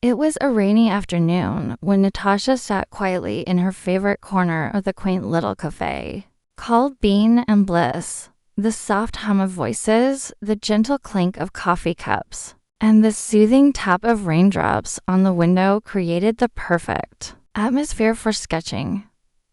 It was a rainy afternoon when Natasha sat quietly in her favorite corner of the quaint little cafe. Called Bean and Bliss, the soft hum of voices, the gentle clink of coffee cups, and the soothing tap of raindrops on the window created the perfect atmosphere for sketching.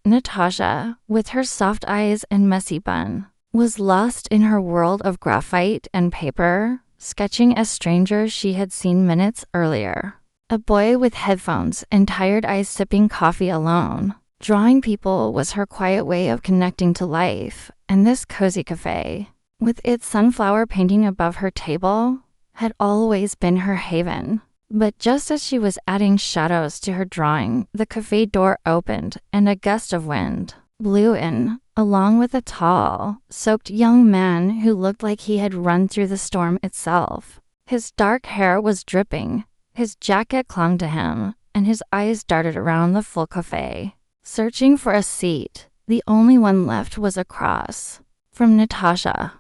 Natasha, with her soft eyes and messy bun, was lost in her world of graphite and paper, sketching a stranger she had seen minutes earlier. A boy with headphones and tired eyes sipping coffee alone. Drawing people was her quiet way of connecting to life, and this cozy cafe, with its sunflower painting above her table, had always been her haven. But just as she was adding shadows to her drawing, the cafe door opened and a gust of wind blew in, along with a tall, soaked young man who looked like he had run through the storm itself. His dark hair was dripping, his jacket clung to him, and his eyes darted around the full cafe. Searching for a seat, the only one left was across from Natasha.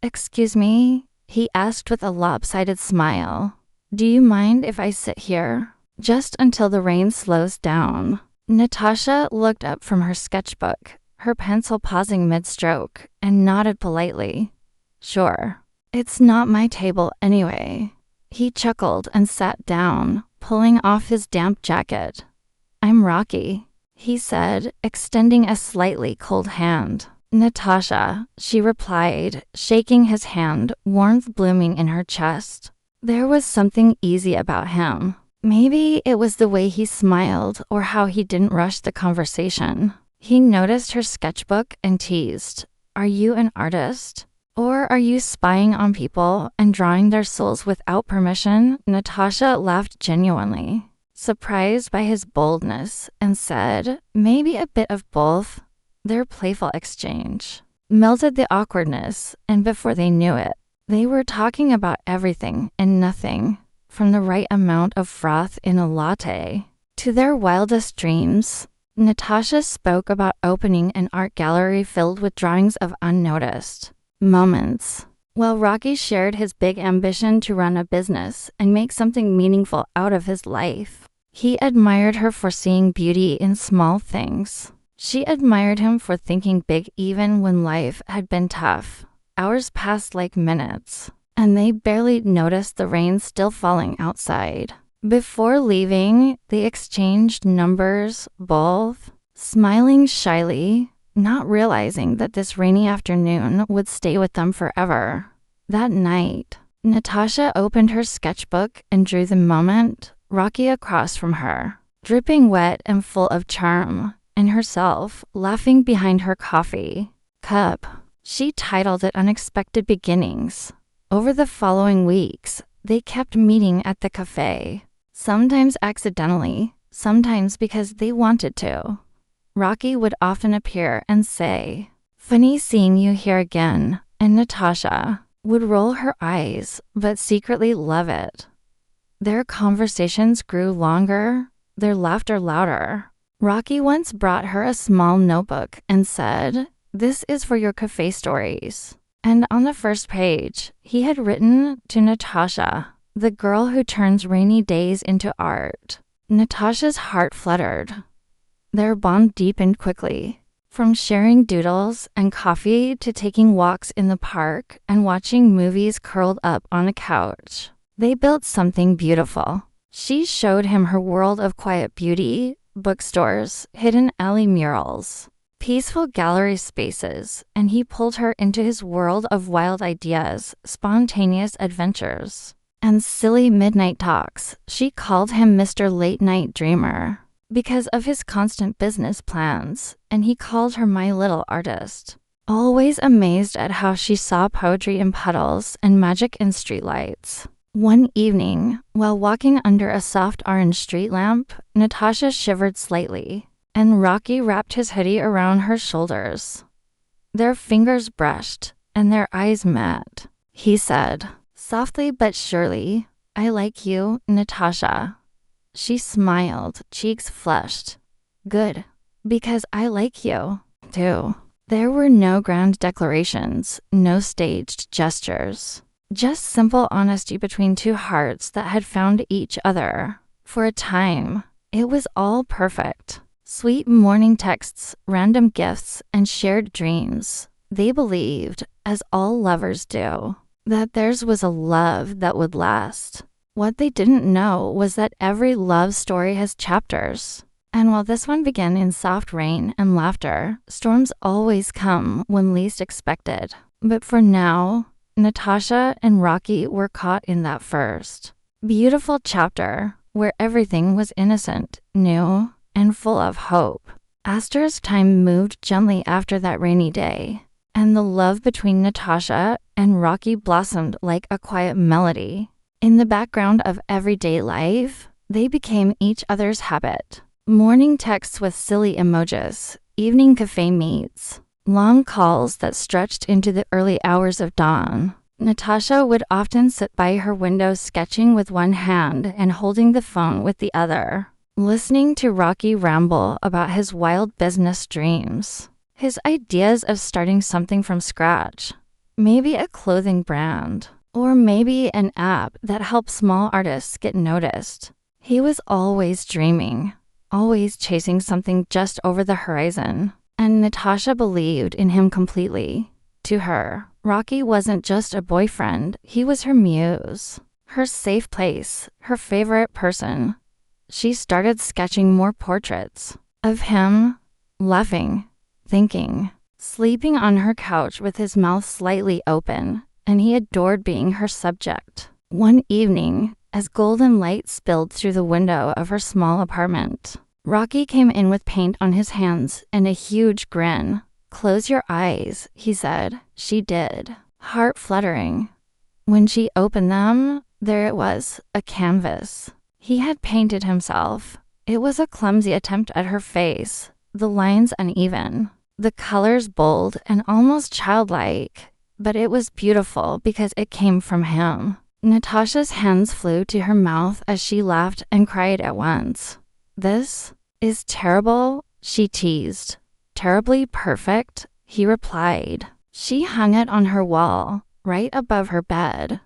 "Excuse me?" he asked with a lopsided smile. "Do you mind if I sit here? Just until the rain slows down." Natasha looked up from her sketchbook, her pencil pausing mid-stroke, and nodded politely. "Sure. It's not my table anyway." He chuckled and sat down, pulling off his damp jacket. "I'm Rocky," he said, extending a slightly cold hand. "Natasha," she replied, shaking his hand, warmth blooming in her chest. There was something easy about him. Maybe it was the way he smiled or how he didn't rush the conversation. He noticed her sketchbook and teased, "Are you an artist? Or are you spying on people and drawing their souls without permission?" Natasha laughed genuinely, surprised by his boldness, and said, "Maybe a bit of both." Their playful exchange melted the awkwardness, and before they knew it, they were talking about everything and nothing, from the right amount of froth in a latte to their wildest dreams. Natasha spoke about opening an art gallery filled with drawings of unnoticed moments, while Rocky shared his big ambition to run a business and make something meaningful out of his life. He admired her for seeing beauty in small things. She admired him for thinking big even when life had been tough. Hours passed like minutes, and they barely noticed the rain still falling outside. Before leaving, they exchanged numbers, both smiling shyly, not realizing that this rainy afternoon would stay with them forever. That night, Natasha opened her sketchbook and drew the moment, Rocky across from her, dripping wet and full of charm, and herself laughing behind her coffee cup. She titled it Unexpected Beginnings. Over the following weeks, they kept meeting at the cafe, sometimes accidentally, sometimes because they wanted to. Rocky would often appear and say, "Funny seeing you here again," and Natasha would roll her eyes, but secretly love it. Their conversations grew longer, their laughter louder. Rocky once brought her a small notebook and said, "This is for your cafe stories." And on the first page, he had written to Natasha, the girl who turns rainy days into art. Natasha's heart fluttered. Their bond deepened quickly, from sharing doodles and coffee to taking walks in the park and watching movies curled up on a couch. They built something beautiful. She showed him her world of quiet beauty, bookstores, hidden alley murals, peaceful gallery spaces, and he pulled her into his world of wild ideas, spontaneous adventures, and silly midnight talks. She called him Mr. Late Night Dreamer because of his constant business plans, and he called her My Little Artist, always amazed at how she saw poetry in puddles and magic in streetlights. One evening, while walking under a soft orange street lamp, Natasha shivered slightly, and Rocky wrapped his hoodie around her shoulders. Their fingers brushed, and their eyes met. He said, softly but surely, "I like you, Natasha." She smiled, cheeks flushed. "Good, because I like you, too." There were no grand declarations, no staged gestures. Just simple honesty between two hearts that had found each other. For a time, it was all perfect. Sweet morning texts, random gifts, and shared dreams. They believed, as all lovers do, that theirs was a love that would last. What they didn't know was that every love story has chapters. And while this one began in soft rain and laughter, storms always come when least expected. But for now, Natasha and Rocky were caught in that first beautiful chapter where everything was innocent, new, and full of hope. Astor's time moved gently after that rainy day, and the love between Natasha and Rocky blossomed like a quiet melody. In the background of everyday life, they became each other's habit. Morning texts with silly emojis, evening cafe meets, long calls that stretched into the early hours of dawn. Natasha would often sit by her window sketching with one hand and holding the phone with the other, listening to Rocky ramble about his wild business dreams, his ideas of starting something from scratch, maybe a clothing brand, or maybe an app that helps small artists get noticed. He was always dreaming, always chasing something just over the horizon, and Natasha believed in him completely. To her, Rocky wasn't just a boyfriend, he was her muse, her safe place, her favorite person. She started sketching more portraits of him, laughing, thinking, sleeping on her couch with his mouth slightly open, and he adored being her subject. One evening, as golden light spilled through the window of her small apartment, Rocky came in with paint on his hands and a huge grin. "Close your eyes," he said. She did, heart fluttering. When she opened them, there it was, a canvas. He had painted himself. It was a clumsy attempt at her face, the lines uneven, the colors bold and almost childlike, but it was beautiful because it came from him. Natasha's hands flew to her mouth as she laughed and cried at once. "This is terrible," she teased. "Terribly perfect," he replied. She hung it on her wall, right above her bed.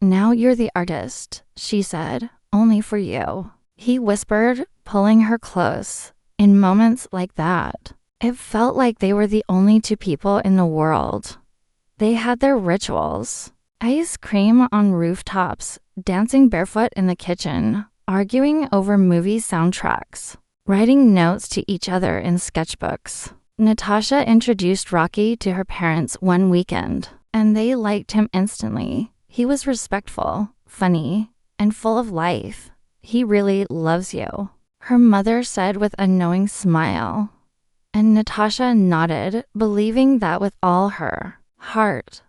"Now you're the artist," she said. "Only for you," he whispered, pulling her close. In moments like that, it felt like they were the only two people in the world. They had their rituals. Ice cream on rooftops, dancing barefoot in the kitchen, arguing over movie soundtracks, writing notes to each other in sketchbooks. Natasha introduced Rocky to her parents one weekend, and they liked him instantly. He was respectful, funny, and full of life. "He really loves you," her mother said with a knowing smile. And Natasha nodded, believing that with all her heart.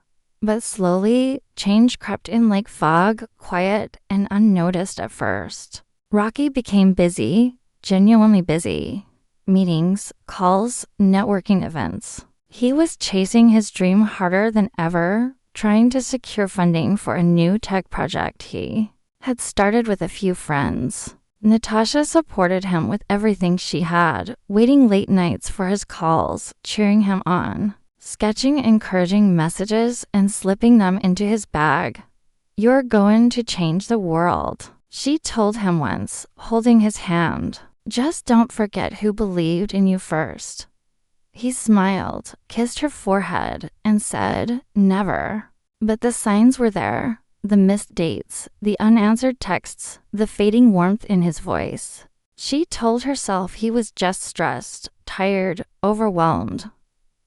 But slowly, change crept in like fog, quiet and unnoticed at first. Rocky became busy, genuinely busy. Meetings, calls, networking events. He was chasing his dream harder than ever, trying to secure funding for a new tech project he had started with a few friends. Natasha supported him with everything she had, waiting late nights for his calls, cheering him on, sketching encouraging messages and slipping them into his bag. "You're going to change the world," she told him once, holding his hand. "Just don't forget who believed in you first." He smiled, kissed her forehead, and said, "Never." But the signs were there. The missed dates, the unanswered texts, the fading warmth in his voice. She told herself he was just stressed, tired, overwhelmed.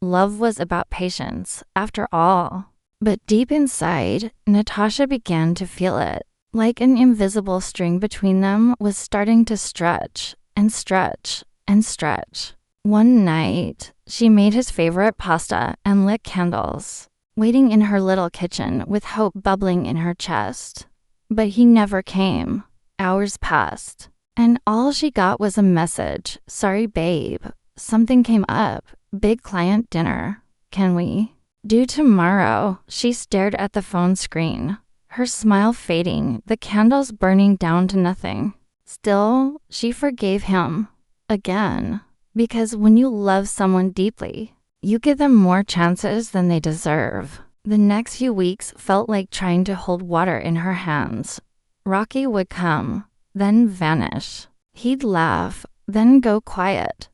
Love was about patience, after all. But deep inside, Natasha began to feel it. Like an invisible string between them was starting to stretch, and stretch, and stretch. One night, she made his favorite pasta and lit candles, waiting in her little kitchen with hope bubbling in her chest. But he never came. Hours passed, and all she got was a message. "Sorry, babe. Something came up. Big client dinner. Can we do tomorrow?" She stared at the phone screen, her smile fading, the candles burning down to nothing. Still, she forgave him. Again. Because when you love someone deeply, you give them more chances than they deserve. The next few weeks felt like trying to hold water in her hands. Rocky would come, then vanish. He'd laugh, then go quiet.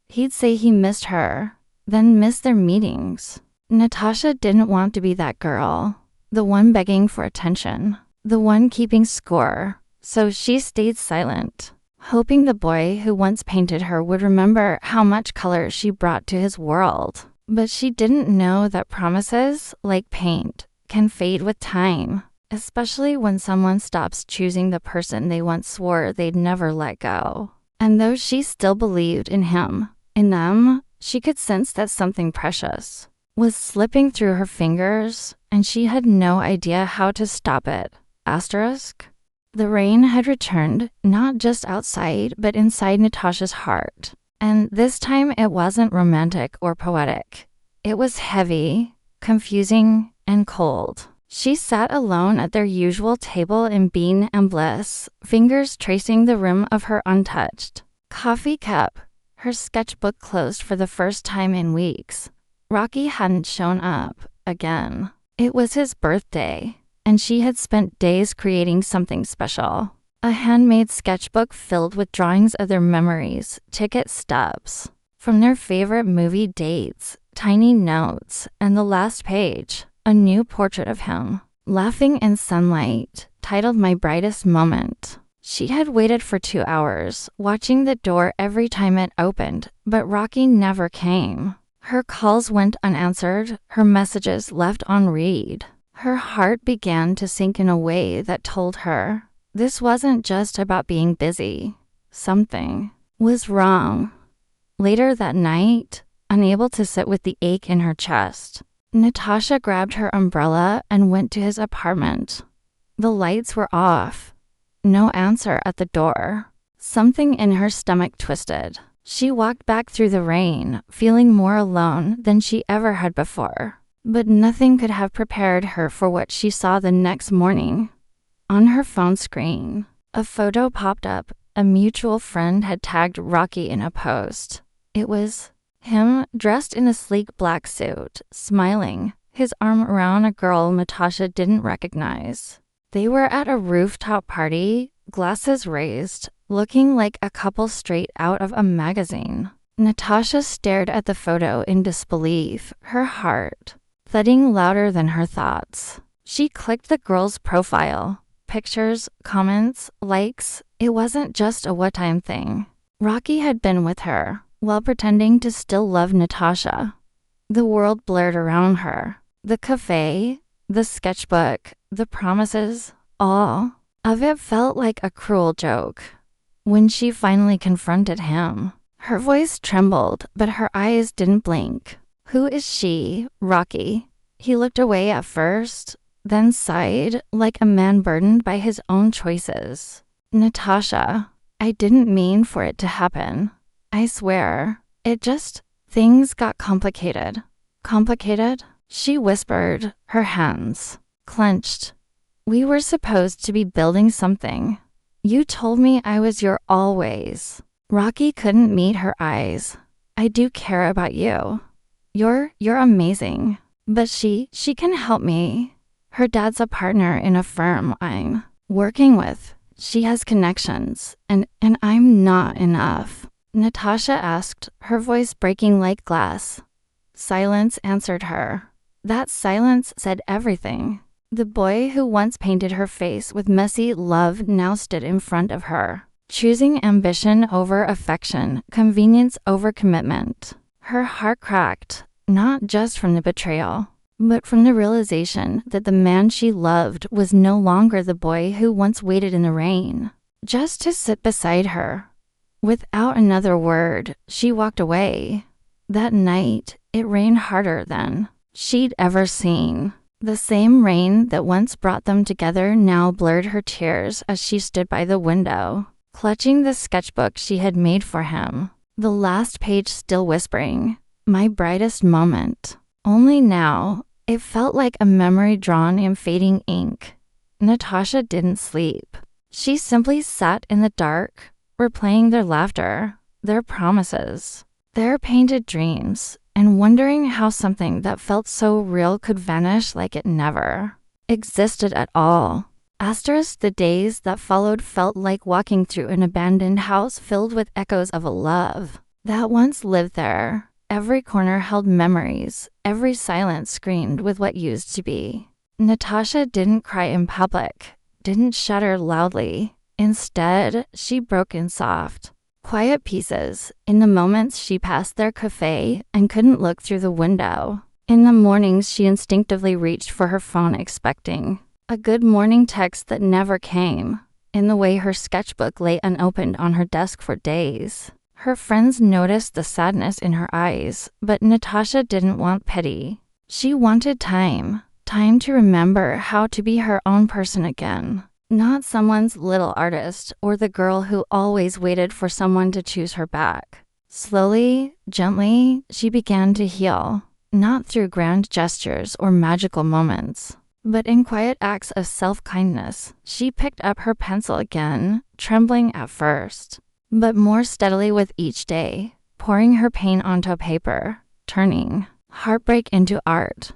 He'd say he missed her, then miss their meetings. Natasha didn't want to be that girl, the one begging for attention, the one keeping score, so she stayed silent, hoping the boy who once painted her would remember how much color she brought to his world. But she didn't know that promises, like paint, can fade with time, especially when someone stops choosing the person they once swore they'd never let go. And though she still believed in him, in them, she could sense that something precious was slipping through her fingers, and she had no idea how to stop it. Asterisk. The rain had returned, not just outside, but inside Natasha's heart. And this time it wasn't romantic or poetic. It was heavy, confusing, and cold. She sat alone at their usual table in bean and bliss, fingers tracing the rim of her untouched coffee cup, her sketchbook closed for the first time in weeks. Rocky hadn't shown up again. It was his birthday, and she had spent days creating something special. A handmade sketchbook filled with drawings of their memories, ticket stubs, from their favorite movie dates, tiny notes, and the last page, a new portrait of him, laughing in sunlight, titled My Brightest Moment. She had waited for 2 hours, watching the door every time it opened, but Rocky never came. Her calls went unanswered, her messages left on read. Her heart began to sink in a way that told her this wasn't just about being busy. Something was wrong. Later that night, unable to sit with the ache in her chest, Natasha grabbed her umbrella and went to his apartment. The lights were off. No answer at the door. Something in her stomach twisted. She walked back through the rain, feeling more alone than she ever had before. But nothing could have prepared her for what she saw the next morning. On her phone screen, a photo popped up. A mutual friend had tagged Rocky in a post. It was him, dressed in a sleek black suit, smiling, his arm around a girl Natasha didn't recognize. They were at a rooftop party, glasses raised, looking like a couple straight out of a magazine. Natasha stared at the photo in disbelief, her heart thudding louder than her thoughts. She clicked the girl's profile. Pictures, comments, likes. It wasn't just a one-time thing. Rocky had been with her, while pretending to still love Natasha. The world blurred around her. The cafe, the sketchbook, the promises, all of it felt like a cruel joke. When she finally confronted him, her voice trembled, but her eyes didn't blink. Who is she, Rocky? He looked away at first, then sighed like a man burdened by his own choices. Natasha, I didn't mean for it to happen. I swear, things got complicated. Complicated? She whispered, her hands clenched. We were supposed to be building something. You told me I was your always. Rocky couldn't meet her eyes. I do care about you. You're amazing. But she can help me. Her dad's a partner in a firm I'm working with. She has connections, and I'm not enough. Natasha asked, her voice breaking like glass. Silence answered her. That silence said everything. The boy who once painted her face with messy love now stood in front of her, choosing ambition over affection, convenience over commitment. Her heart cracked, not just from the betrayal, but from the realization that the man she loved was no longer the boy who once waited in the rain, just to sit beside her. Without another word, she walked away. That night, it rained harder than she'd ever seen. The same rain that once brought them together now blurred her tears as she stood by the window, clutching the sketchbook she had made for him, the last page still whispering, my brightest moment. Only now, it felt like a memory drawn in fading ink. Natasha didn't sleep. She simply sat in the dark, replaying their laughter, their promises, their painted dreams, and wondering how something that felt so real could vanish like it never existed at all. Asterisk, the days that followed felt like walking through an abandoned house filled with echoes of a love that once lived there. Every corner held memories, every silence screamed with what used to be. Natasha didn't cry in public, didn't shudder loudly. Instead, she broke in soft, quiet pieces in the moments she passed their cafe and couldn't look through the window. In the mornings, she instinctively reached for her phone, expecting a good morning text that never came. In the way her sketchbook lay unopened on her desk for days, her friends noticed the sadness in her eyes, but Natasha didn't want pity. She wanted time to remember how to be her own person again, not someone's little artist or the girl who always waited for someone to choose her back. Slowly, gently, she began to heal, not through grand gestures or magical moments, but in quiet acts of self-kindness. She picked up her pencil again, trembling at first, but more steadily with each day, pouring her pain onto paper, turning heartbreak into art.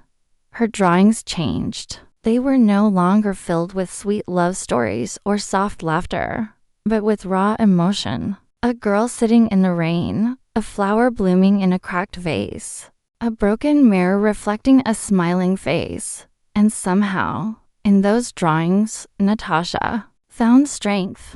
Her drawings changed. They were no longer filled with sweet love stories or soft laughter, but with raw emotion. A girl sitting in the rain, a flower blooming in a cracked vase, a broken mirror reflecting a smiling face. And somehow, in those drawings, Natasha found strength.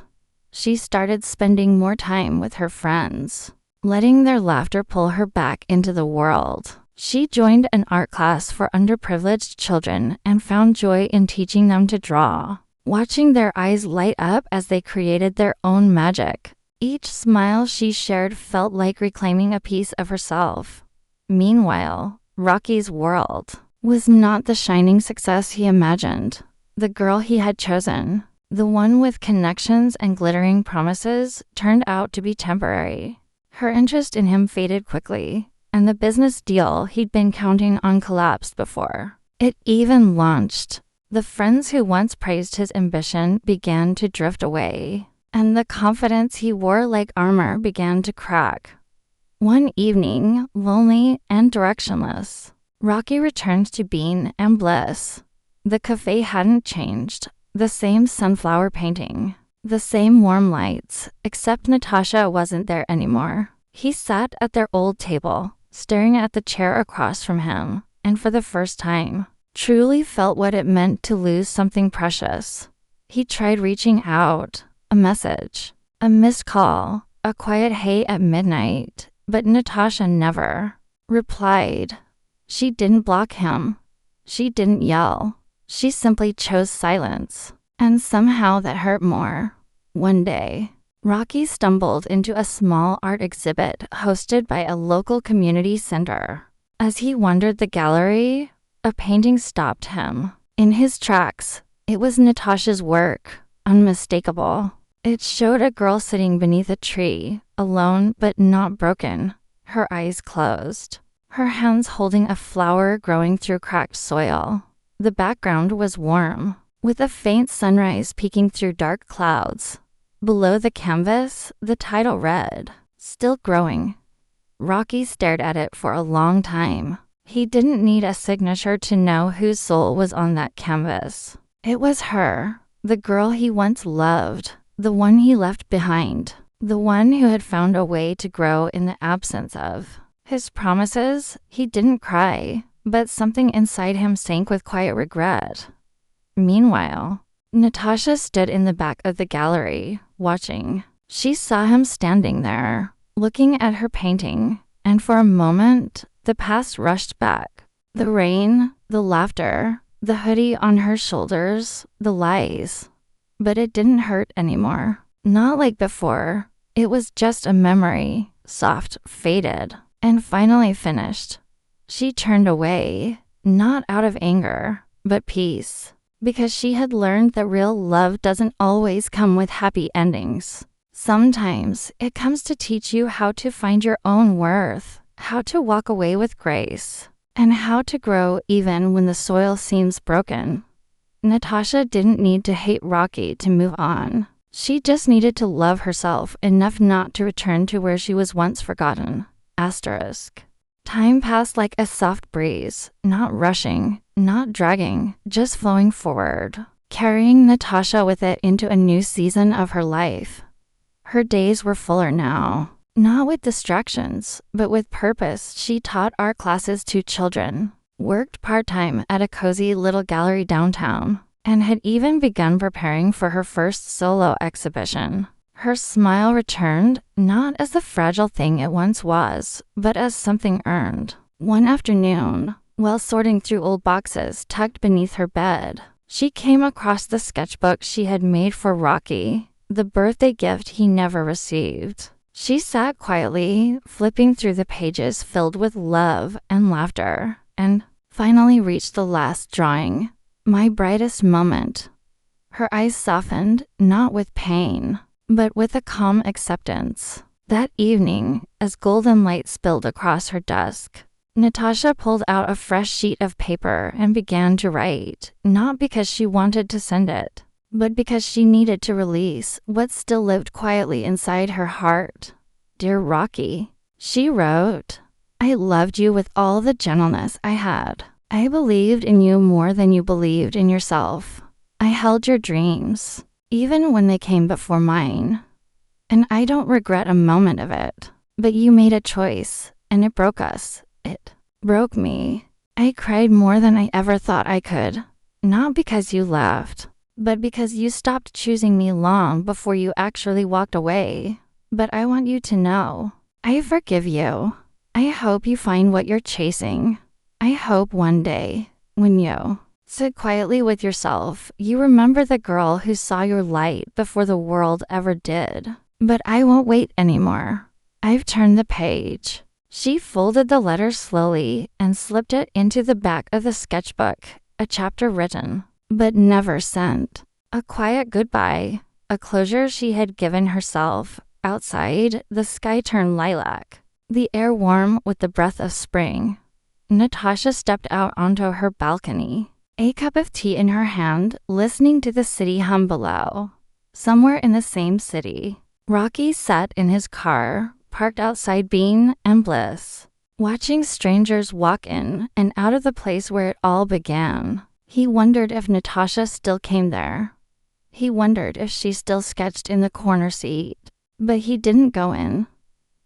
She started spending more time with her friends, letting their laughter pull her back into the world. She joined an art class for underprivileged children and found joy in teaching them to draw, watching their eyes light up as they created their own magic. Each smile she shared felt like reclaiming a piece of herself. Meanwhile, Rocky's world was not the shining success he imagined. The girl he had chosen, the one with connections and glittering promises, turned out to be temporary. Her interest in him faded quickly, and the business deal he'd been counting on collapsed before it even launched. The friends who once praised his ambition began to drift away, and the confidence he wore like armor began to crack. One evening, lonely and directionless, Rocky returned to Bean and Bliss. The cafe hadn't changed. The same sunflower painting, the same warm lights, except Natasha wasn't there anymore. He sat at their old table, staring at the chair across from him, and for the first time, truly felt what it meant to lose something precious. He tried reaching out, a message, a missed call, a quiet hey at midnight, but Natasha never replied. She didn't block him. She didn't yell. She simply chose silence. And somehow that hurt more. One day, Rocky stumbled into a small art exhibit hosted by a local community center. As he wandered the gallery, a painting stopped him. In his tracks, it was Natasha's work, unmistakable. It showed a girl sitting beneath a tree, alone but not broken, her eyes closed, her hands holding a flower growing through cracked soil. The background was warm, with a faint sunrise peeking through dark clouds. Below the canvas, the title read, "Still Growing." Rocky stared at it for a long time. He didn't need a signature to know whose soul was on that canvas. It was her, the girl he once loved, the one he left behind, the one who had found a way to grow in the absence of his promises. He didn't cry, but something inside him sank with quiet regret. Meanwhile, Natasha stood in the back of the gallery, watching. She saw him standing there, looking at her painting, and for a moment, the past rushed back. The rain, the laughter, the hoodie on her shoulders, the lies. But it didn't hurt anymore. Not like before. It was just a memory, soft, faded, and finally finished. She turned away, not out of anger, but peace, because she had learned that real love doesn't always come with happy endings. Sometimes it comes to teach you how to find your own worth, how to walk away with grace, and how to grow even when the soil seems broken. Natasha didn't need to hate Rocky to move on. She just needed to love herself enough not to return to where she was once forgotten. Asterisk. Time passed like a soft breeze, not rushing, not dragging, just flowing forward. carrying Natasha with it into a new season of her life. Her days were fuller now, not with distractions, but with purpose. She taught art classes to children, worked part-time at a cozy little gallery downtown, and had even begun preparing for her first solo exhibition. Her smile returned, not as the fragile thing it once was, but as something earned. One afternoon, while sorting through old boxes tucked beneath her bed, she came across the sketchbook she had made for Rocky, the birthday gift he never received. She sat quietly, flipping through the pages filled with love and laughter, and finally reached the last drawing, my brightest moment. Her eyes softened, not with pain, but with a calm acceptance. That evening, as golden light spilled across her desk, Natasha pulled out a fresh sheet of paper and began to write, not because she wanted to send it, but because she needed to release what still lived quietly inside her heart. Dear Rocky, she wrote, I loved you with all the gentleness I had. I believed in you more than you believed in yourself. I held your dreams, even when they came before mine. And I don't regret a moment of it. But you made a choice, and it broke us. It broke me. I cried more than I ever thought I could. Not because you left, but because you stopped choosing me long before you actually walked away. But I want you to know, I forgive you. I hope you find what you're chasing. I hope one day, when you sit quietly with yourself, you remember the girl who saw your light before the world ever did. But I won't wait anymore. I've turned the page. She folded the letter slowly and slipped it into the back of the sketchbook, a chapter written, but never sent. A quiet goodbye, a closure she had given herself. Outside, the sky turned lilac, the air warm with the breath of spring. Natasha stepped out onto her balcony, a cup of tea in her hand, listening to the city hum below. Somewhere in the same city, Rocky sat in his car, parked outside Bean and Bliss, watching strangers walk in and out of the place where it all began. He wondered if Natasha still came there. He wondered if she still sketched in the corner seat. But he didn't go in.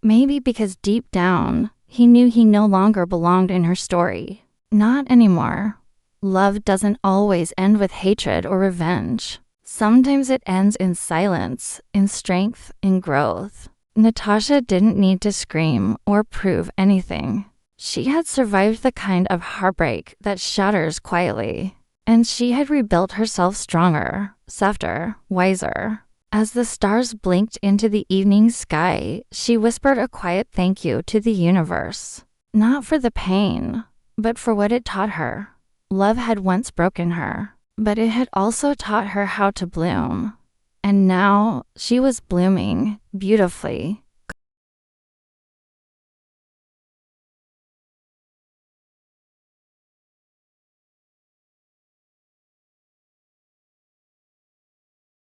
Maybe because deep down, he knew he no longer belonged in her story. Not anymore. Love doesn't always end with hatred or revenge. Sometimes it ends in silence, in strength, in growth. Natasha didn't need to scream or prove anything. She had survived the kind of heartbreak that shatters quietly, and she had rebuilt herself stronger, softer, wiser. As the stars blinked into the evening sky, she whispered a quiet thank you to the universe. Not for the pain, but for what it taught her. Love had once broken her, but it had also taught her how to bloom. And now she was blooming beautifully,